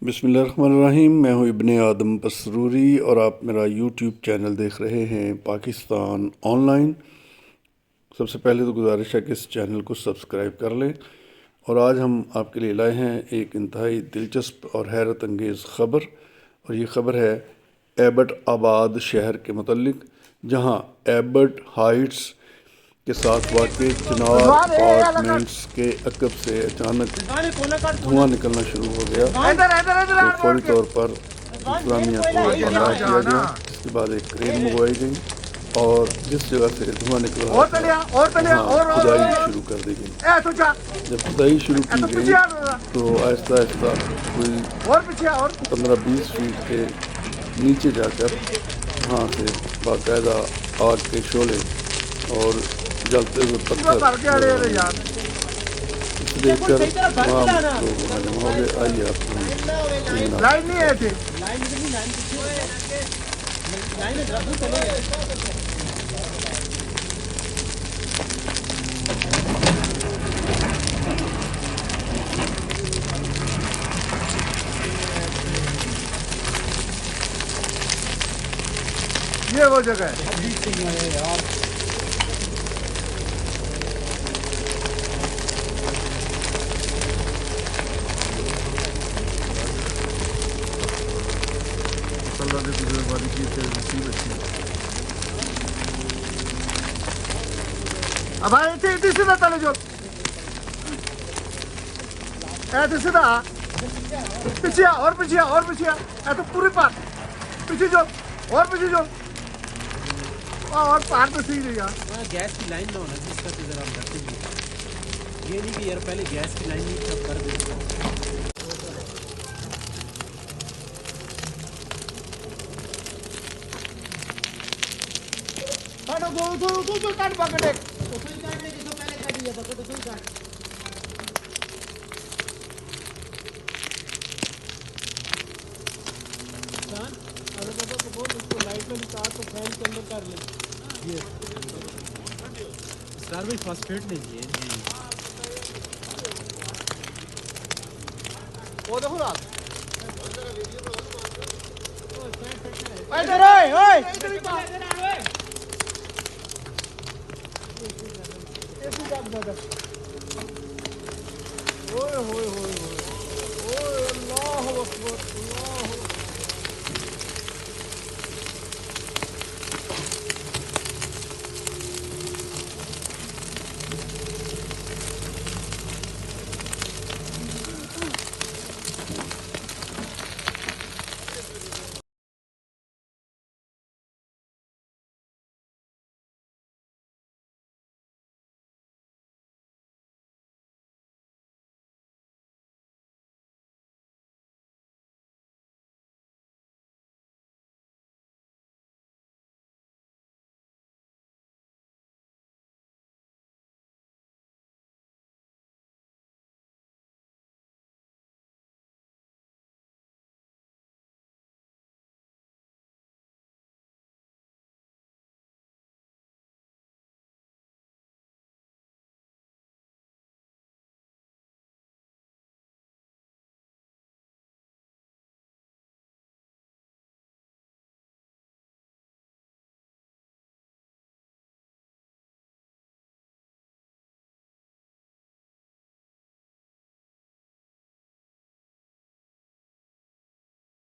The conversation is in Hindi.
बिस्मिल्लाहिर्रहमानिर्रहीम। मैं हूँ इब्ने आदम पसरूरी और आप मेरा यूट्यूब चैनल देख रहे हैं पाकिस्तान ऑनलाइन। सबसे पहले तो गुजारिश है कि इस चैनल को सब्सक्राइब कर लें। और आज हम आपके लिए लाए हैं एक इंतहाई दिलचस्प और हैरत अंगेज़ ख़बर, और ये ख़बर है एबट आबाद शहर के मुतल्लिक, जहाँ एबट हाइट्स के साथ वाक़ चिनार अपार्टमेंट्स के अकब से अचानक धुआं निकलना शुरू हो गया। तो फौरी तौर पर इंतज़ामिया को आगाह किया गया, जिसके बाद एक क्रेन मंगवाई गई और जिस जगह से धुआं निकल रहा था वहाँ खुदाई शुरू कर दी गई। जब खुदाई शुरू की गई तो आहिस्ता आहिस्ता कोई 15-20 फीट के नीचे जाकर वहाँ से बाकायदा आग के शोले और जलते हुए पत्थर देखकर तमाम लोग वहाँ जमा हो गए। आइए आपको लाइन नहीं है थी ये वो जगह है यार। अब इतनी सीधा चले जो ऐसे सीधा पीछे और पीछे और पीछे ऐसे पूरी पार पीछे जो और पीछे जो और पार तो सही नहीं यार। गैस की लाइन ना होना जिसका तो जरा हम करते हैं, ये नहीं कि यार पहले गैस की लाइन नहीं सब कर देते। दो काट पकड़े लाइट में निकाल तो फैन के अंदर कर ले। ये सर भाई फॉस्फेट नहीं है जी। वो देखो ना इधर ओए ओए ओए होए होए